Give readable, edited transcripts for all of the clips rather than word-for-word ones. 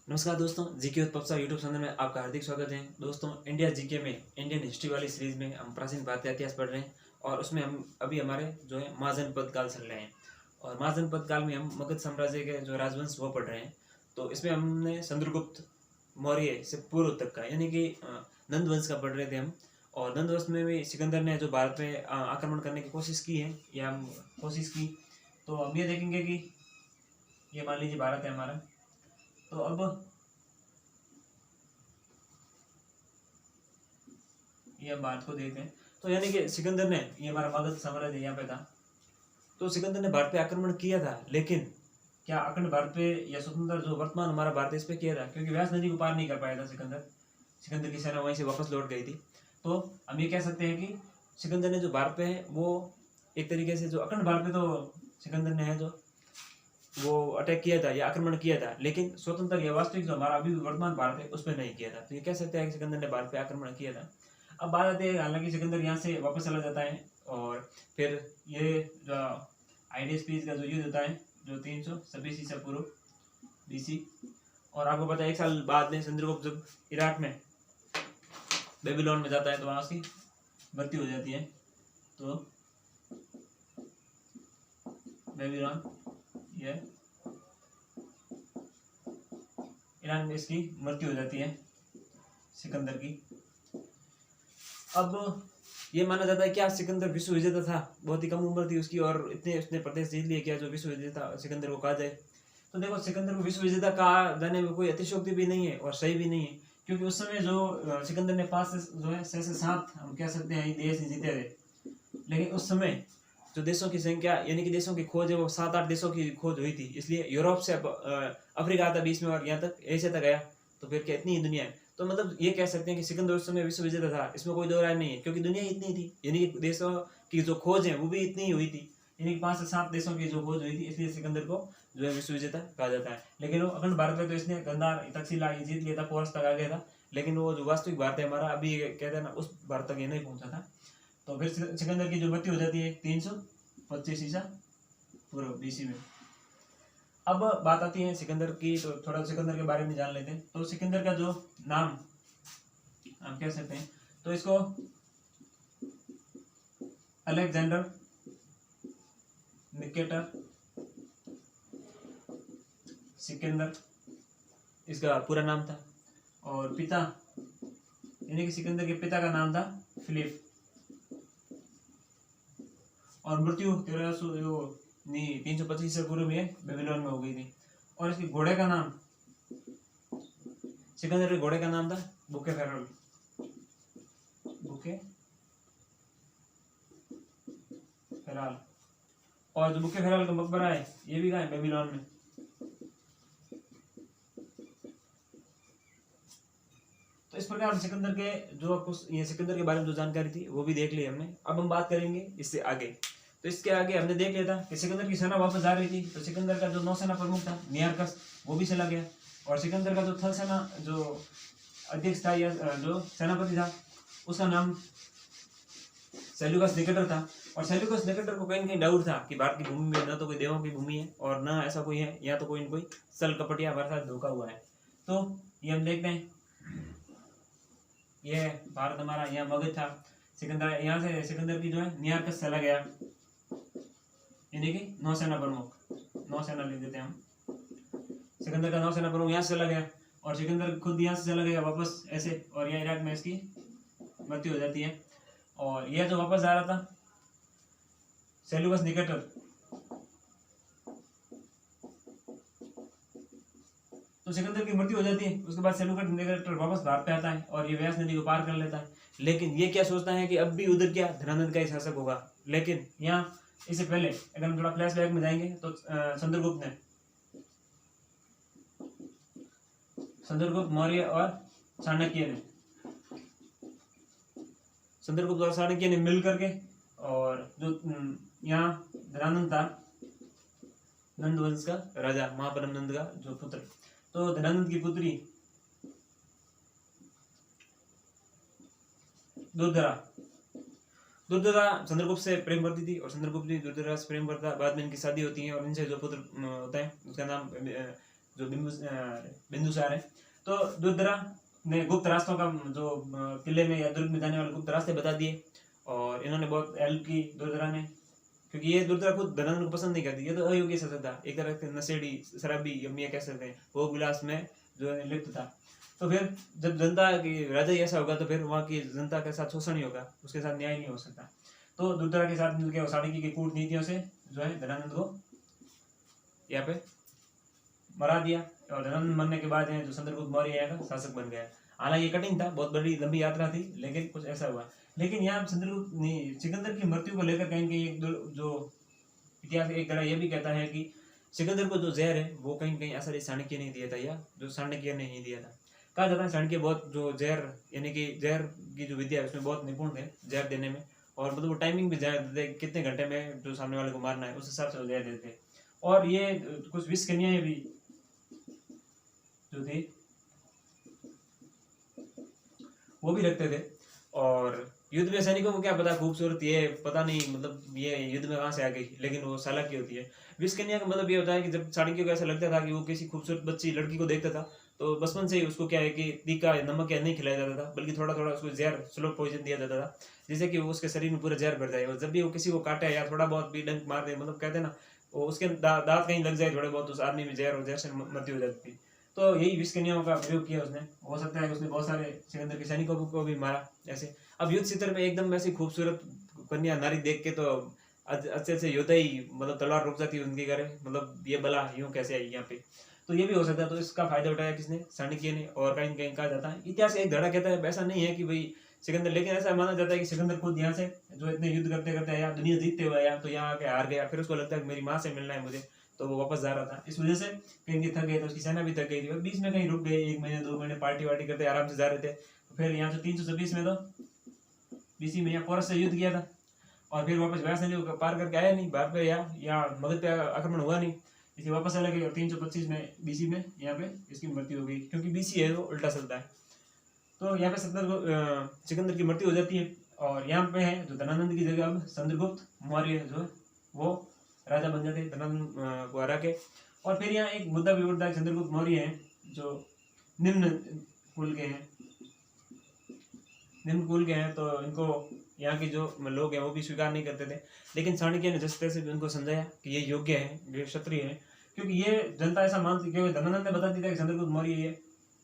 नमस्कार दोस्तों, GK with पप्सा YouTube channel में आपका हार्दिक स्वागत है। दोस्तों, इंडिया जीके में इंडियन हिस्ट्री वाली सीरीज में हम प्राचीन भारतीय इतिहास पढ़ रहे हैं और उसमें हम अभी हमारे जो है महाजनपद काल चल रहे हैं और महाजनपद काल में हम मगध साम्राज्य के जो राजवंश वो पढ़ रहे हैं। तो इसमें हमने चंद्रगुप्त मौर्य से पूर्व तक का यानी कि नंद वंश का पढ़ रहे थे हम। और नंद वंश में भी सिकंदर ने जो भारत पे आक्रमण करने की कोशिश की है या हम कोशिश की। तो हम ये देखेंगे कि ये मान लीजिए भारत है हमारा। तो अब ये हम भारत को देखते हैं। तो यानी कि सिकंदर ने, ये हमारा मगध साम्राज्य यहाँ पे था, तो सिकंदर ने भारत पे आक्रमण किया था। लेकिन क्या अखंड भारत पे या स्वतंत्र जो वर्तमान हमारा भारत है इस पे किया था? क्योंकि व्यास नदी को पार नहीं कर पाया था सिकंदर की सेना वहीं से वापस लौट गई थी। तो हम ये कह सकते हैं कि सिकंदर ने जो भारत पे है वो एक तरीके से जो अखंड भारत पे तो सिकंदर ने है जो वो अटैक किया था या आक्रमण किया था, लेकिन स्वतंत्र या वास्तविक जो हमारा अभी वर्तमान भारत है उस पर नहीं किया था। तो ये कह सकते हैं कि सिकंदर ने भारत पे आक्रमण किया था। अब बात आती है, हालांकि सिकंदर यहाँ से वापस चला जाता है और फिर ये जो आइडियस का जो युद्ध होता है जो 326 ईसा पूर्व बीसी, और आपको पता है 1 साल बाद में चंद्रगुप्त जब इराक में बेबीलोन में जाता है तो वहाँ उसकी मृत्यु हो जाती है। तो बेबीलोन ये ईरान में इसकी मृत्यु हो जाती है सिकंदर की। अब ये माना जाता है कि आज सिकंदर विश्व विजेता था, बहुत ही कम उम्र थी उसकी और इतने उसने प्रदेश जीत लिए क्या जो विश्व विजेता सिकंदर को कहा जाए। तो देखो, सिकंदर को विश्व विजेता कहा जाने में कोई अतिशयोक्ति भी नहीं है और सही भी नहीं है, क्योंकि उस समय जो सिकंदर ने 5 से जो है 6 से 7 हम कह सकते हैं देश जीते थे। लेकिन उस समय जो देशों की संख्या यानी कि देशों की खोज है वो 7-8 देशों की खोज हुई थी। इसलिए यूरोप से अफ्रीका आता बीच में और यहाँ तक एशिया तक गया। तो फिर क्या इतनी ही दुनिया है? तो मतलब ये कह सकते हैं कि सिकंदर उस समय विश्व विजेता था, इसमें कोई दो राय नहीं है, क्योंकि दुनिया इतनी थी यानी कि देशों की जो खोज है वो भी इतनी ही हुई थी, यानी कि 5 से 7 देशों की जो खोज हुई थी, इसलिए सिकंदर को जो है विश्व विजेता कहा जाता है। लेकिन वो अखंड भारत में तो इसने गंधार तक्षशिला ये जीत लिया था, पोरस तक आ गया था, लेकिन वो जो वास्तविक भारत है हमारा अभी कहते हैं ना उस भारत तक ये नहीं पहुंचा था। तो फिर सिकंदर की जो मृत्यु हो जाती है 325 ईसा पूर्व बीसी में। अब बात आती है सिकंदर की, तो थोड़ा सिकंदर के बारे में जान लेते हैं। तो सिकंदर का जो नाम हम कह सकते हैं, तो इसको अलेक्जेंडर निकेटर सिकंदर इसका पूरा नाम था। और पिता यानी कि सिकंदर के पिता का नाम था फिलिप। और मृत्यु 325 से पूर्व में बेबीलोन में हो गई थी। और इसके घोड़े का नाम, सिकंदर के घोड़े का नाम था बुके फेरल। Bouquet feral. और जो बुके फेराल का मकबरा है ये भी कहाँ है? बेबीलोन में। तो इस प्रकार सिकंदर के जो कुछ ये सिकंदर के बारे में जो जानकारी थी वो भी देख ली हमने। अब हम बात करेंगे इससे आगे। तो इसके आगे हमने देख लिया था कि सिकंदर की सेना वापस जा रही थी, तो सिकंदर का जो नौसेना प्रमुख था नियारकस वो भी चला गया। और सिकंदर का जो थल सेना जो अध्यक्ष था या जो सेनापति था उसका नाम सेल्यूकस निकेटर था। और सेल्यूकस निकेटर को कहीं न कहीं डाउट था कि भारत की भूमि में न तो कोई देवों की भूमि है और न ऐसा कोई है, या तो कोई न कोई सल कपटिया हमारे साथ धोखा हुआ है। तो ये हम देखते हैं, ये भारत हमारा यहाँ मगध था। सिकंदर यहाँ से सिकंदर की जो है नियारकस चला गया, यानी कि नौसेना प्रमुख, नौसेना लिख देते हैं हम। सिकंदर का नौसेना प्रमुख यहाँ से चला गया और सिकंदर खुद यहाँ से चला गया वापस ऐसे, और यहाँ इराक में इसकी मृत्यु हो जाती है। और यह जो वापस आ रहा था सेल्यूकस निकेटर, तो सिकंदर की मृत्यु हो जाती है। उसके बाद सेल्यूकस निकेटर वापस भारत पे आता है और ये व्यास नदी को पार कर लेता है। लेकिन ये क्या सोचता है कि अब भी उधर क्या धनानंद का ही शासक होगा। लेकिन यहाँ इससे पहले अगर हम थोड़ा फ्लैशबैक में जाएंगे तो चंद्रगुप्त मौर्य और चाणक्य ने मिल करके, और जो यहाँ धनानंद था नंद वंश का राजा, महापरम नंद का जो पुत्र, तो धनानंद की पुत्री दुर्धरा चंद्रगुप्त से प्रेम करती थी और चंद्रगुप्त भी दुर्धरा से प्रेम करता। बाद में इनकी शादी होती है और इनसे जो पुत्र होता है उसका नाम जो बिंदुसार है। तो दुर्धरा ने गुप्त रास्तों का जो किले में या दुर्ग में जाने वाले गुप्त रास्ते बता दिए और इन्होंने बहुत हेल्प की दुर्धरा ने, क्योंकि ये दुर्धरा खुद धनानंद को पसंद नहीं करती, ये तो अयोग्य शासक था, एक तरह के नशेड़ी शराबी यम्मिया कह सकते हैं, वो विलास में जो है लिप्त था। तो फिर जब जनता की राजा ही ऐसा होगा तो फिर वहाँ की जनता के साथ शोषण ही होगा, उसके साथ न्याय नहीं हो सकता। तो दुर्धरा के साथ मिलकर साड़की की कूटनीतियों से जो है धनानंद को यहाँ पे मरा दिया और धनानंद मरने के बाद जो चंद्रगुप्त मौर्य यहाँ का शासक बन गया। हालांकि ये कठिन था, बहुत बड़ी लंबी यात्रा थी, लेकिन कुछ ऐसा हुआ। लेकिन यहाँ चंद्रगुप्त सिकंदर की मृत्यु को लेकर कहीं कहीं एक जो इतिहास एक तरह यह भी कहता है कि सिकंदर को जो जहर है वो कहीं कहीं आचार्य चाणक्य ने दिया था, या जो चाणक्य ने ही दिया था। कहा जाता है चाणक्य बहुत जो जहर यानी कि जहर की जो विद्या है उसमें बहुत निपुण थे जहर देने में, और मतलब वो टाइमिंग भी जहर देते, कितने घंटे में जो सामने वाले को मारना है उस हिसाब से वो जहर देते। और ये कुछ विष कन्याएं भी जो थी वो भी रखते थे। और युद्ध में सैनिकों को क्या पता खूबसूरत ये पता नहीं, मतलब ये युद्ध में कहाँ से आ गई, लेकिन वो चालाकी होती है। विष कन्या का मतलब ये होता है कि जब चाणक्य को ऐसा लगता था कि वो किसी खूबसूरत बच्ची लड़की को देखता था तो बचपन से ही उसको क्या है कि तीखा नमक या नहीं खिलाया जाता था, बल्कि थोड़ा थोड़ा उसको जहर स्लो पॉइजन दिया जाता था, जिससे कि वो उसके शरीर में पूरा जहर भर जाए और जब भी वो किसी को काटे या थोड़ा बहुत भी डंक मार दे, मतलब कहते हैं ना वो उसके दांत कहीं लग जाए थोड़े बहुत, उस आदमी में जहर और जहर से मृत्यु हो जाती थी। तो यही विष कन्याओं का प्रयोग किया उसने। हो सकता है कि उसने बहुत सारे सिकंदर के सैनिकों को भी मारा ऐसे। अब युद्ध क्षेत्र में एकदम ऐसी खूबसूरत कन्या नारी देख के तो अच्छे से योद्धा ही मतलब तलवार रुक जाती है उनके घर, मतलब ये बला यूं कैसे आई यहाँ पे। तो ये भी हो सकता है, तो इसका फायदा उठाया किसने, चाणक्य ने। और कहीं कहीं कहा जाता है इतिहास एक धड़ा कहता है ऐसा नहीं है कि भाई सिकंदर, लेकिन ऐसा माना जाता है कि सिकंदर खुद यहाँ से जो इतने युद्ध करते करते आया, दुनिया जीतते हुए आया, तो यहाँ आके हार गया, फिर उसको लगता है कि मेरी माँ से मिलना है मुझे, तो वो वापस जा रहा था। इस वजह से कहीं थक गए, तो उसकी सेना भी थक गई थी, बीच में कहीं रुक गए, 1 महीने 2 महीने पार्टी वार्टी करते आराम से जा रहे थे। फिर यहाँ से 326 में तो बीसी में यहाँ पोरस से युद्ध किया था और फिर वापस व्यास नदी को पार करके आया नहीं, भारत पे यहाँ मगध पे आक्रमण हुआ नहीं, इसलिए वापस चला गया। 325 में बीसी में यहाँ पे इसकी मृत्यु हो गई, क्योंकि बीसी है वो उल्टा चलता है। तो यहाँ पे सिकंदर की मृत्यु हो जाती है और यहाँ पे है जो धनानंद की जगह अब चंद्रगुप्त मौर्य जो है वो राजा बन जाते हैं धनानंद को हरा के। और फिर यहाँ एक मुद्दा भी उठता है, चंद्रगुप्त मौर्य है जो निम्न कुल के हैं, निम्न कुल के हैं, तो इनको यहाँ के जो लोग हैं वो भी स्वीकार नहीं करते थे। लेकिन चाणक्य ने जिस तरह से उनको समझाया कि ये योग्य है, ये क्षत्रिय है, क्योंकि ये जनता ऐसा मानती, क्योंकि धनानंद ने बता दिया कि चंद्रगुप्त मौर्य ये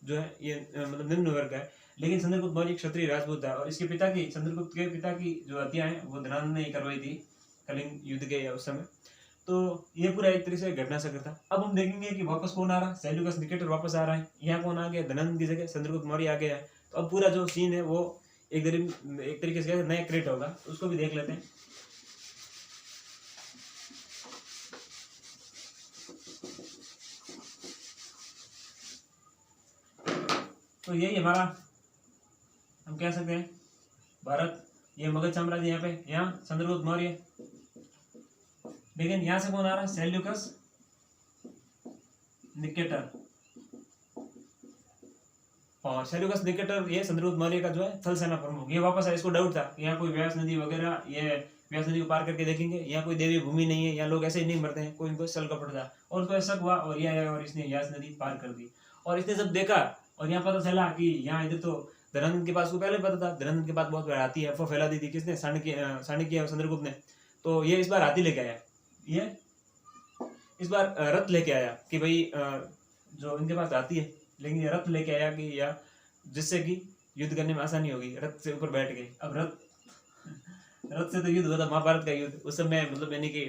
जो है ये मतलब निम्न वर्ग है, लेकिन चंद्रगुप्त मौर्य क्षत्रिय राजपूत था और इसके पिता की, चंद्रगुप्त के पिता की जो हत्या है वो धनानंद ने ही करवाई थी कलिंग युद्ध के उस समय। तो ये पूरा एक तरह से घटना चक्र था। अब हम देखेंगे कि वापस कौन आ रहा है, सेल्यूकस निकेटर वापस आ रहा है, यहाँ कौन आ गया, धनानंद की जगह चंद्रगुप्त मौर्य आ गया है। तो अब पूरा जो सीन है वो एक तरीके से नया क्रिएट होगा, उसको भी देख लेते हैं। तो यही हमारा हम कह सकते हैं भारत, ये मगध साम्राज्य, यहाँ पे यहाँ चंद्रगुप्त मौर्य, लेकिन यहाँ से कौन आ रहा है, सेल्यूकस निकेटर। और सेल्यूकस निकेटर ये चंद्रगुप्त मौर्य का जो है थल सेना प्रमुख, ये वापस आया। इसको डाउट था यहाँ कोई व्यास नदी वगैरह, ये व्यास नदी को पार करके देखेंगे यहाँ कोई देवी भूमि नहीं है, यहाँ लोग ऐसे ही नहीं मरते हैं, कोई इनको सल कपट था, और उसको शक हुआ और ये आया और इसने व्यास नदी पार कर दी। और इसने जब देखा और यहाँ पता चला कि यहाँ इधर तो धनानंद के पास को पहले पता था, धनानंद के पास बहुत बार हाथी अफवाह फैला दी थी किसने, चाणक्य और चंद्रगुप्त ने। तो ये इस बार हाथी लेके आया, ये इस बार रथ लेके आया कि भाई जो इनके पास हाथी है, लेकिन ये रथ लेके आया कि या जिससे कि युद्ध करने में आसानी होगी, रथ से ऊपर बैठ गए। अब रथ से तो युद्ध हुआ था महाभारत का युद्ध उस समय, मतलब यानी कि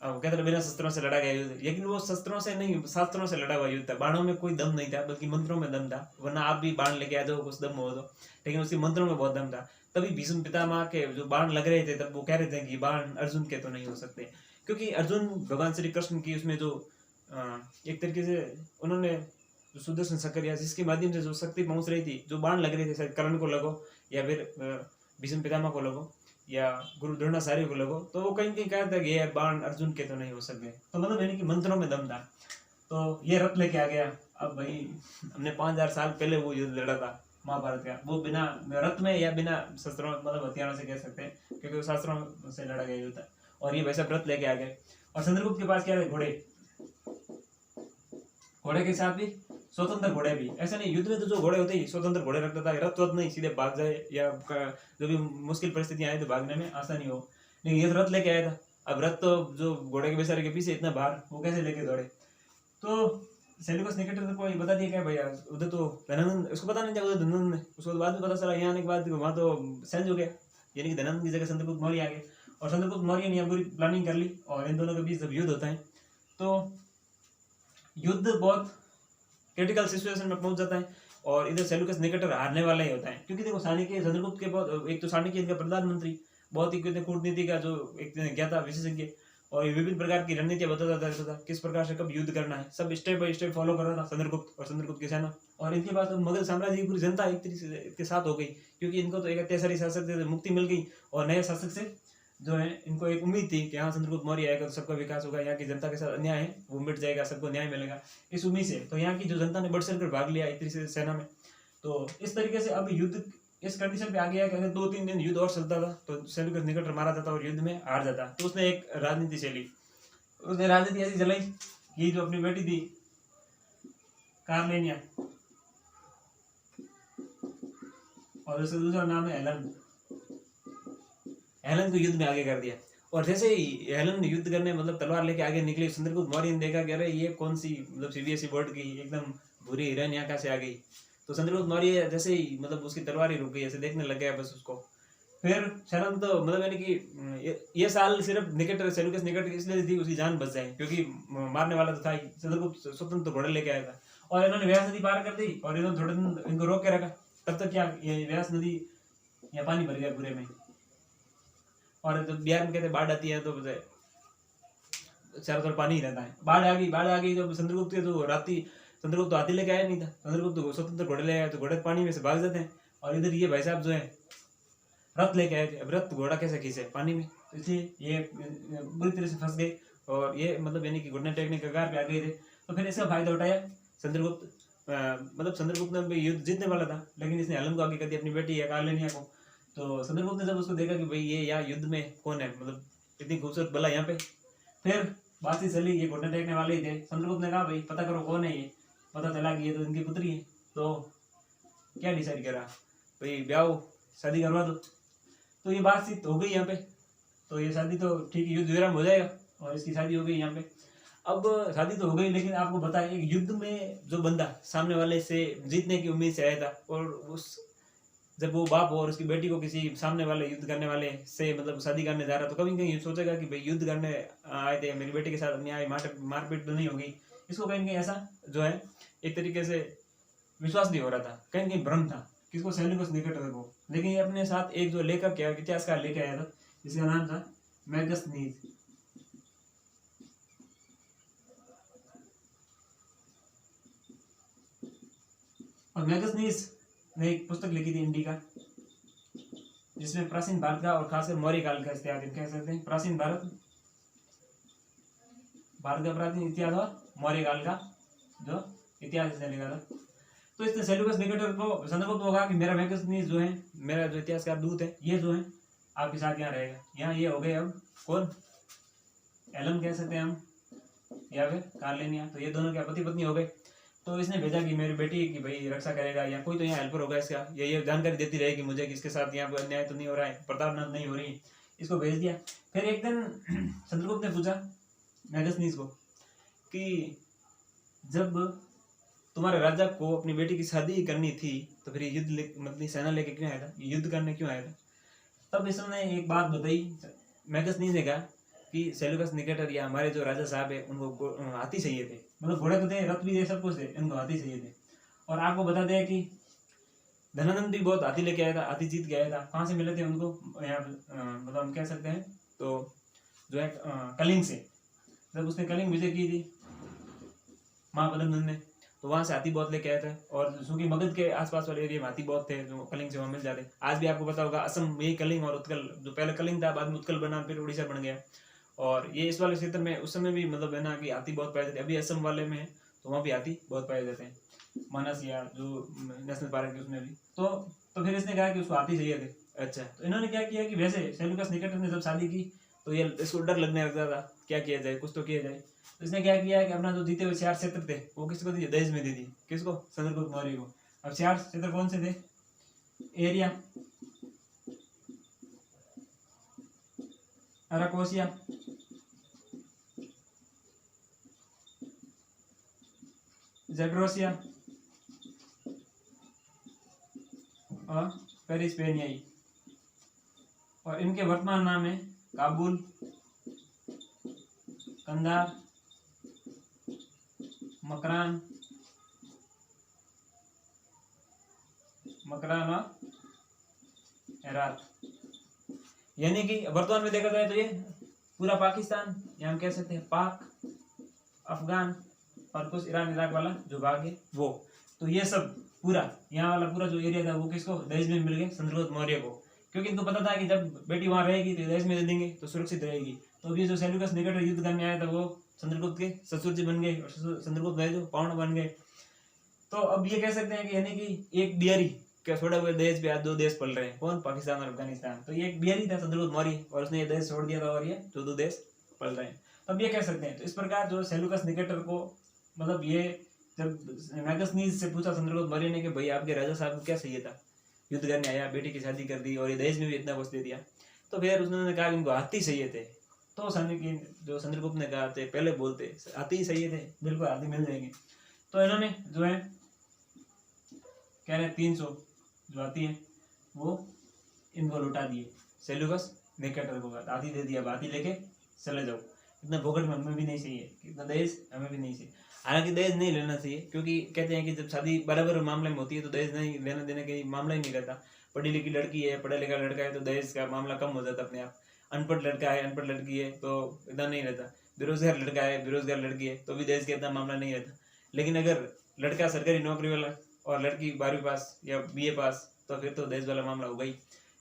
कहते बिना शस्त्रों से लड़ा गया युद्ध, लेकिन वो शस्त्रों से नहीं शास्त्रों से लड़ा हुआ युद्ध था। बाणों में कोई दम नहीं था, बल्कि मंत्रों में दम था, वरना आप भी बाण लेके आ जाओ कुछ दम हो तो, लेकिन उसके मंत्रों में बहुत दम था। तभी भीष्म पितामह के जो बाण लग रहे थे तब वो कह रहे थे कि बाण अर्जुन के तो नहीं हो सकते, क्योंकि अर्जुन भगवान श्री कृष्ण की उसमें जो एक तरीके से उन्होंने जो सुदर्शन चक्र या जिसके माध्यम से जो शक्ति पहुंच रही थी, जो बाण लग रहे थे, शायद कर्ण को लगो या फिर भीष्म पितामह को लगो या गुरु द्रोणाचार्य को लगो, तो वो कहीं कहीं कहता है कि ये बाण अर्जुन के तो नहीं हो सकते। तो मतलब यानी कि मंत्रों में दम था। तो ये रथ लेके आ गया। अब भाई हमने 5000 साल पहले वो युद्ध लड़ा था महाभारत का, वो बिना रथ में या बिना शस्त्रों मतलब हथियारों से कह सकते हैं, क्योंकि वो शास्त्रों से लड़ा गया युद्ध था। और ये वैसा व्रत लेके आ गए। और चंद्रगुप्त के पास क्या थे, घोड़े घोड़े के साथ भी स्वतंत्र घोड़े भी। ऐसा नहीं, युद्ध में तो जो घोड़े होते हैं स्वतंत्र घोड़े रखता था, रथ वथ नहीं, सीधे भाग जाए या जो भी मुश्किल परिस्थितियां आए तो भागने में आसानी हो, लेकिन ये तो रथ लेके आया था। अब रथ तो जो घोड़े के बेचारे के पीछे इतना भार, वो कैसे लेके दौड़े। तो सेल्यूकस निकेटर को ये बता दिया क्या भैया उधर तो धनानंद, उसको पता नहीं था उधर धनानंद है। उसको बाद में पता चला यहाँ आने के बाद वहाँ तो सेंज हो गया, यानी कि धनानंद की जगह चंद्रगुप्त मौर्य आ गए। और चंद्रगुप्त मौर्य ने पूरी प्लानिंग कर ली और इन दोनों के बीच जब युद्ध होता है तो युद्ध बहुत क्रिटिकल सिचुएशन में पहुंच जाता है और इधर सेल्यूकस निकेटर हारने वाला ही होता है। क्योंकि देखो चाणक्य चंद्रगुप्त के बहुत, एक तो चाणक्य इनका प्रधानमंत्री, बहुत ही कूटनीति का जो एक ज्ञाता विशेषज्ञ, और विभिन्न प्रकार की रणनीतियां बताता था किस प्रकार से कब युद्ध करना है, सब स्टेप बाय स्टेप फॉलो कर रहा था चंद्रगुप्त और चंद्रगुप्त की सेना। और इनके पास तो मगध साम्राज्य की पूरी जनता एक तरीके से इसके साथ हो गई, क्योंकि इनको तो एक अत्याचारी शासक से मुक्ति मिल गई और नए शासक से जो है इनको एक उम्मीद थी कि हाँ चंद्रगुप्त मौर्य आएगा तो सबका विकास होगा, यहाँ की जनता के साथ अन्याय है वो मिट जाएगा, सबको न्याय मिलेगा, इस उम्मीद से तो यहाँ की जो जनता ने बढ़ चढ़ कर भाग लिया एक तरीके से सेना में। तो इस तरीके से अब युद्ध इस कंडीशन पे आ गया कि अगर 2-3 दिन युद्ध और चलता था तो सेल्यूकस निकेटर मारा जाता और युद्ध में हार जाता। तो उसने एक राजनीति चली, उसने राजनीति ऐसी चलाई कि जो अपनी बेटी थी कार्मेनिया और उसका दूसरा नाम है हेलन, हेलन को युद्ध में आगे कर दिया। और जैसे ही हेलन युद्ध करने मतलब तलवार लेके आगे निकली, चंद्रगुप्त मौर्य ने देखा कि अरे ये कौन सी मतलब सीबीएसई बोर्ड की एकदम बुरी हिरन यहाँ कहाँ से आ गई। तो चंद्रगुप्त मौर्य जैसे ही मतलब उसकी तलवार ही रुक गई, ऐसे देखने लग गया बस उसको। फिर हेलन तो मतलब यानी कि ये साल सिर्फ निकेटर सेल्यूकस निकेटर इसलिए थी उसकी जान बच जाए, क्योंकि मारने वाला तो था ही। चंद्रगुप्त स्वतंत्र घोड़े लेके आया था और इन्होंने व्यास नदी पार कर दी और इन्होंने थोड़े दिन इनको रोक के रखा। तब तक क्या ये व्यास नदी या पानी भर गया पूरे में। और जब बिहार में कहते बाढ़ आती है तो चारों तरफ पानी ही रहता है। बाढ़ आ गई तो चंद्रगुप्त के तो चंद्रगुप्त तो हाथी लेके आया नहीं था, चंद्रगुप्त तो स्वतंत्र घोड़े ले आया, तो घोड़े पानी में से भाग जाते हैं। और इधर ये भाई साहब जो है रथ लेके आए थे, अब रथ घोड़ा कैसे खींचे पानी में, इसलिए ये बुरी तरह से फंस गए और ये मतलब यानी कि घुटने टेकने के कगार पे आ गए थे। तो फिर इसका फायदा उठाया चंद्रगुप्त, मतलब चंद्रगुप्त ने भी युद्ध जीतने वाला था लेकिन इसने हेलन को आगे कर दिया, अपनी बेटी है कार्मेनिया को। तो चंद्रगुप्त ने जब उसको देखा कि भाई ये यहाँ युद्ध में कौन है, मतलब इतनी खूबसूरत बला यहाँ पे, फिर बात ही चली, ये घुटने टेकने वाले ही थे। चंद्रगुप्त ने कहा भाई पता करो कौन है ये, पता चला कि ये तो इनकी पुत्री है। तो क्या डिसाइड करा भाई ब्याह शादी करवा दो। तो ये बातचीत हो गई यहाँ पे, तो ये शादी तो ठीक है, युद्ध विराम हो जाएगा और इसकी शादी हो गई यहाँ पे। अब शादी तो हो गई, लेकिन आपको बताया एक युद्ध में जो बंदा सामने वाले से जीतने की उम्मीद से आया था और उस जब वो बाप और उसकी बेटी को किसी सामने वाले युद्ध करने वाले से मतलब शादी करने जा रहा, तो कभी कहीं सोचेगा कि भाई युद्ध करने आए थे, मेरी बेटी के साथ अन्याय मारपीट तो नहीं होगी। इसको कहीं कहीं ऐसा जो है एक तरीके से विश्वास नहीं हो रहा था, कहीं कहीं भ्रम था किसको, सेल्यूकस निकेटर को। लेकिन ये अपने साथ एक जो लेखक क्या इतिहासकार लेके आया था जिसका नाम था मैगस्थनीज। और मैगस्थनीज ने एक पुस्तक लिखी थी इंडिका, जिसमें प्राचीन भारत का और खासकर मौर्य काल का इतिहास कह सकते हैं, प्राचीन भारत का प्राचीन इतिहास और मौर्य काल का जो इतिहास इसने लिखा था। तो इसने सेल्यूकस निकेटर को चंद्रगुप्त को कहा कि मेरा मैगस्थनीज जो है, मेरा जो इतिहासकार दूत है, ये जो है आपके साथ यहाँ रहेगा। यहाँ ये हो गए अब कौन, हेलन कह सकते हैं हम या फिर कार्मेनिया, तो ये दोनों क्या पति पत्नी हो गए। तो इसने भेजा कि मेरी बेटी की भाई रक्षा करेगा या कोई तो यहाँ हेल्पर होगा इसका, ये जानकारी देती रहेगी मुझे कि इसके साथ यहाँ पर अन्याय तो नहीं हो रहा है, प्रताड़ना नहीं हो रही, इसको भेज दिया। फिर एक दिन चंद्रगुप्त ने पूछा मैगस्थनीज को कि जब तुम्हारे राजा को अपनी बेटी की शादी करनी थी तो फिर युद्ध मतलब सेना लेके क्यों आया था, युद्ध करने क्यों आया था। तब इसने एक बात बताई, मैगस्थनीज ने कहा कि सेल्यूकस निकेटर या हमारे जो राजा साहब है उनको हाथी चाहिए थे, मतलब घोड़े तो थे, रथ भी थे, सब कुछ थे, इनको हाथी चाहिए थे। और आपको बता दें कि धनानंद भी बहुत हाथी लेके आया था, हाथी जीत के आया था। कहाँ से मिले थे उनको, यहाँ मतलब हम कह सकते हैं तो जो है कलिंग से, जब उसने कलिंग विजय की थी महापद्मनंद ने, तो वहाँ से हाथी बहुत लेके आया था। और चूंकि मगध के आसपास वाले एरिया में हाथी बहुत थे जो कलिंग से वहाँ मिल जाते। आज भी आपको पता होगा असम यही कलिंग और उत्कल, जो पहले कलिंग था बाद में उत्कल बना फिर उड़ीसा बन गया। और ये इस वाले क्षेत्र में उस समय भी मतलब है ना कि हाथी बहुत पाए जाते। अभी असम वाले में तो वहाँ भी हाथी बहुत पाए जाते हैं, मानस या जो नेशनल पार्क है उसमें भी। तो फिर इसने कहा कि उसको हाथी चाहिए थे। अच्छा, तो इन्होंने क्या किया कि वैसे सेल्यूकस निकेटर ने जब शादी की तो ये इसको डर लगने लग जाता, क्या किया जाए, कुछ तो किया जाए। तो इसने क्या किया कि अपना जो जीते हुए 4 क्षेत्र थे वो किसको दिए, दहेज में दे दिए। किसको, चंद्रगुप्त मौर्य को। अब 4 क्षेत्र कौन से थे, एरिया, अराकोसिया, जेड्रोसिया और पेरिस्पेनियाई। और इनके वर्तमान नाम है काबुल, कंधार, मकरान और हेरात। यानी कि वर्तमान में देखा जाए तो ये पूरा पाकिस्तान, या हम कह सकते हैं पाक, अफगान और कुछ ईरान इराक वाला जो भाग है वो, तो ये सब पूरा यहाँ वाला पूरा जो एरिया था वो किसको, दहेज में मिल गया चंद्रगुप्त मौर्य को। क्योंकि इनको पता था कि जब बेटी वहां रहेगी तो दहेज में दे देंगे तो सुरक्षित रहेगी। तो अभी जो सेल्यूकस निकट युद्ध करने आया था वो चंद्रगुप्त के ससुर जी बन गए और चंद्रगुप्त भाई जो पावण बन गए। तो अब ये कह सकते हैं कि यानी कि एक बिहारी क्या छोड़े हुए दहेज पे आज 2 देश पल रहे हैं, कौन, पाकिस्तान और अफगानिस्तान। तो ये एक बिहारी था चंद्रगुप्त मौर्य और उसने ये देश छोड़ दिया था और ये 2 देश पल रहे हैं। तो अब ये कह सकते हैं। तो इस प्रकार जो सेल्यूकस निकेटर को, मतलब ये जब मैगस्थनीज से पूछा चंद्रगुप्त मौर्य ने कि भाई आपके राजा साहब को क्या चाहिए था, युद्ध करने आया, बेटी की शादी कर दी और ये दहेज में भी इतना कुछ दे दिया। तो फिर उसने कहा इनको हाथी चाहिए थे। तो जो चंद्रगुप्त ने कहा थे पहले बोलते हाथी चाहिए थे, बिल्कुल हाथी मिल जाएंगे। तो इन्होंने जो है कह रहे 300 जो हाथी है वो इनको लौटा दिए, सेल्यूकस निकेटर को हाथी दे दिया, हाथी लेके चले जाओ, इतना भोगट में हमें भी नहीं चाहिए, इतना दहेज हमें भी नहीं चाहिए। हालांकि दहेज नहीं लेना चाहिए, क्योंकि कहते हैं कि जब शादी बराबर मामले में होती है तो दहेज नहीं लेना देने का मामला ही नहीं रहता। पढ़ी लिखी लड़की है, पढ़ा लिखा लड़का है तो दहेज का मामला कम हो जाता अपने आप। अनपढ़ लड़का है, अनपढ़ लड़की है तो इतना नहीं रहता। बेरोजगार लड़का है, बेरोजगार लड़की है तो भी दहेज का इतना मामला नहीं रहता। लेकिन अगर लड़का सरकारी नौकरी वाला और लड़की 12वीं पास या BA पास, तो फिर तो दहेज वाला मामला होगा ही।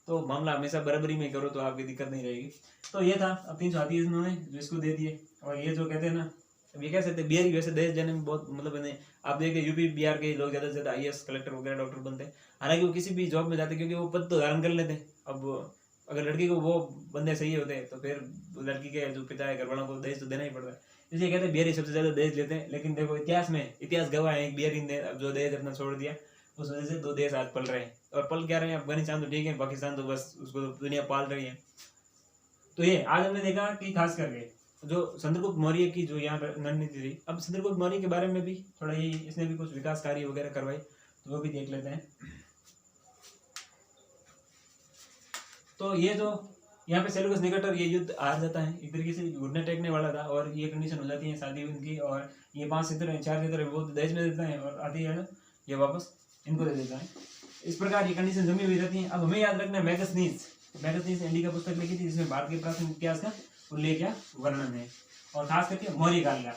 तो मामला हमेशा बराबरी में करो तो आपकी दिक्कत नहीं रहेगी। तो ये था, अब 300 हाथी इन्होंने जो इसको दे दिए। और ये जो कहते हैं ना, ये कह सकते हैं बिहारी वैसे दहेज देने में बहुत मतलब इन्हें, आप देखिए यूपी बिहार के लोग ज़्यादा से ज़्यादा IAS कलेक्टर वगैरह डॉक्टर बनते हैं। हालांकि वो किसी भी जॉब में जाते क्योंकि वो पद तो धारण कर लेते हैं। अब अगर लड़की को वो बंदे सही होते हैं तो फिर लड़की के जो पिता है, घर वालों को दहेज तो देना ही पड़ता है। इसलिए कहते हैं बिहारी सबसे ज़्यादा दहेज लेते हैं। लेकिन देखो इतिहास गवाह है, एक बिहारी ने जो दहेज अपना छोड़ दिया उस वजह से 2 देश आज पल रहे हैं। और पल क्या रहे हैं, अफगानिस्तान तो ठीक है, पाकिस्तान तो बस उसको दुनिया पाल रही है। तो ये आज हमने देखा कि खास करके जो चंद्रगुप्त मौर्य की जो यहाँ रणनीति थी। अब चंद्रगुप्त मौर्य के बारे में भी थोड़ा ही, इसने भी कुछ विकास कार्य वगैरह करवाए तो वो भी देख लेते हैं। तो ये जो यहाँ पे सेल्यूकस निकेटर ये युद्ध हार जाता है, एक तरीके से घुटने टेकने वाला था और ये कंडीशन हो जाती है शादी उनकी। और ये 5 क्षेत्र है, 4 क्षेत्र है वो दहेज में देता है और आधी है ये वापस इनको दे देता है। इस प्रकार ये कंडीशन जमी हुई रहती है। अब हमें याद रखना है मैगस्थनीज ने इंडिका पुस्तक लिखी थी जिसमें भारत के प्राचीन इतिहास का उल्लेख या वर्णन है, और खास करके मौर्य काल का।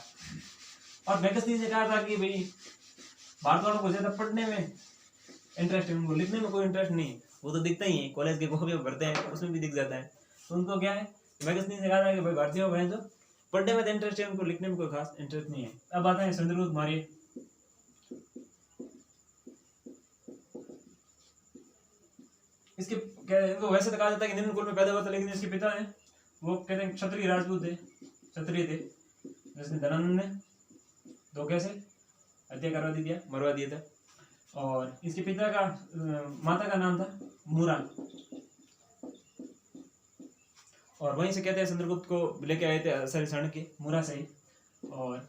और मैगस्थनीज ने कहा था कि भाई भारत वालों को ज्यादा पढ़ने में इंटरेस्ट है, उनको लिखने में कोई इंटरेस्ट नहीं है। वो तो दिखता ही है, कॉलेज के कॉपी भरते हैं उसमें भी दिख जाता है। तो उनको क्या है, मैगस्थनीज ने कहा था कि भाई भारतीयों बहन जो पढ़ने में इंटरेस्ट है उनको लिखने में कोई खास इंटरेस्ट नहीं है। अब आता है चंद्रगुप्त मौर्य। इसके इनको वैसे तो कहा जाता है कि निम्न कुल में पैदा हुआ था, लेकिन इसके पिता है वो कहते हैं क्षत्रिय राजपूत थे, क्षत्रिय थे, जिसने धनानंद ने धोखे से हत्या करवा दी दिया, मरवा दिया था। और इसके पिता का माता का नाम था मूरा। और वहीं से कहते हैं चंद्रगुप्त को लेके आए थे सरिसण के मूरा से ही। और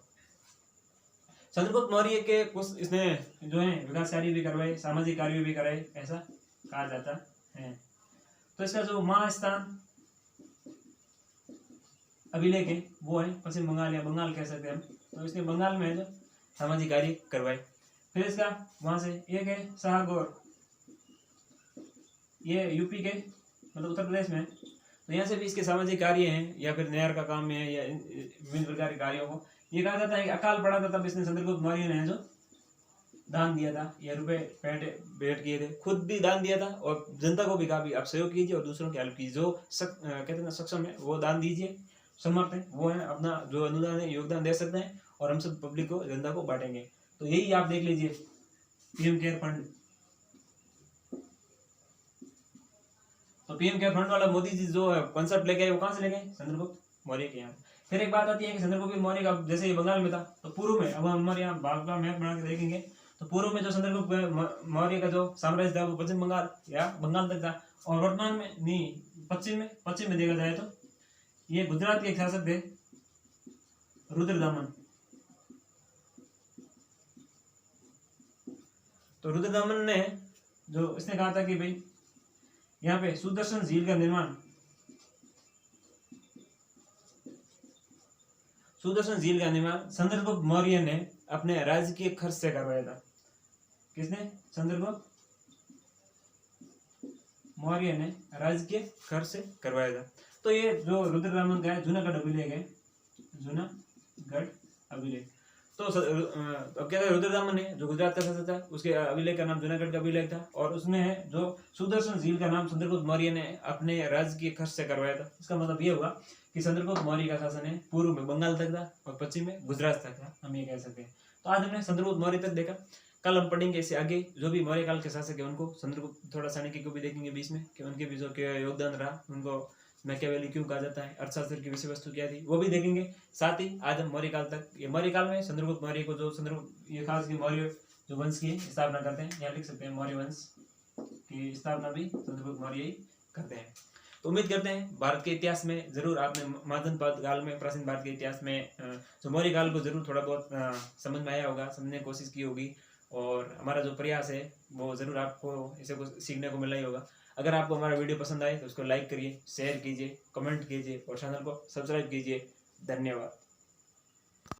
चंद्रगुप्त मौर्य के कुछ इसने जो है विकास कार्य भी करवाए, सामाजिक कार्य भी कराए, ऐसा कहा जाता है। तो इसका जो महास्थान अभिलेख है वो है पश्चिम बंगाल या बंगाल कह सकते हैं हम। तो इसने बंगाल में जो सामाजिक कार्य करवाए। फिर इसका वहां से एक है शाहगौर, ये यूपी के मतलब उत्तर प्रदेश में। तो यहाँ से भी इसके सामाजिक कार्य हैं या फिर न्याय का काम है या विभिन्न प्रकार के कार्यों को। ये कहा जाता है कि अकाल पड़ा था तब इसने चंद्रगुप्त मौर्य ने जो दान दिया था या रुपए भेंट किए थे, खुद भी दान दिया था और जनता को भी कहा भी आप सहयोग कीजिए और दूसरों की हेल्प कीजिए। जो कहते हैं ना सक्षम है वो दान दीजिए, समर्थ है वो है अपना जो अनुदान है योगदान दे सकते हैं और हम सब पब्लिक को जनता को बांटेंगे। तो यही आप देख लीजिए पीएम केयर फंड। तो पीएम केयर फंड वाला मोदी जी जो कॉन्सेप्ट लेके आए वो कहाँ से लेके आए? चंद्रगुप्त मौर्य के यहाँ। फिर एक बात आती है कि चंद्रगुप्त मौर्य का जैसे ये बंगाल में था तो पूर्व में, अब हम हमारे यहाँ भारत का मैप बना के देखेंगे तो पूर्व में जो चंद्रगुप्त मौर्य का जो साम्राज्य था वो पश्चिम बंगाल या बंगाल तक था, और वर्तमान में नहीं पश्चिम में देखा जाए तो ये गुजरात के शासक थे रुद्रदामन। तो रुद्रदामन ने जो इसने कहा था कि भाई यहाँ पे सुदर्शन झील का निर्माण, चंद्रगुप्त मौर्य ने अपने राजकीय खर्च से करवाया था। किसने? चंद्रगुप्त मौर्य ने राजकीय खर्च से करवाया था। तो ये जो रुद्रदामन का है जूनागढ़ अभिलेख है, जूनागढ़ अभिलेख। तो अब क्या था, रुद्रदामन है जो गुजरात का शासक था, उसके अभिलेख का नाम जूनागढ़ का अभिलेख था, और उसमें है जो सुदर्शन झील का नाम चंद्रगुप्त मौर्य ने अपने राजकीय खर्च से करवाया था। इसका मतलब ये होगा कि चंद्रगुप्त मौर्य का शासन है पूर्व में बंगाल तक था और पश्चिम में गुजरात तक था, हम ये कह सकते हैं। तो आज हमने चंद्रगुप्त मौर्य तक देखा, कल हम पढ़ेंगे इससे आगे जो भी मौर्य काल के शासक है उनको, चंद्रगुप्त थोड़ा चाणक्य को भी देखेंगे बीच में कि उनके भी जो योगदान रहा, उनको मैकियावेली क्यों कहा जाता है, अर्थशास्त्र की विषय वस्तु क्या थी वो भी देखेंगे। साथ ही आज हम मौर्य काल तक, ये मौर्य काल में चंद्रगुप्त मौर्य को जो ये खास की मौर्य जो वंश की स्थापना करते हैं, यहाँ लिख सकते हैं मौर्य वंश की स्थापना भी चंद्रगुप्त मौर्य ही करते हैं। तो उम्मीद करते हैं भारत के इतिहास में जरूर आपने महाजनपद काल में, प्राचीन भारत के इतिहास में जो मौर्य काल को जरूर थोड़ा बहुत समझ में आया होगा, समझने की कोशिश की होगी, और हमारा जो प्रयास है वो जरूर आपको इसे कुछ सीखने को मिला ही होगा। अगर आपको हमारा वीडियो पसंद आए तो उसको लाइक करिए, शेयर कीजिए, कमेंट कीजिए और चैनल को सब्सक्राइब कीजिए। धन्यवाद।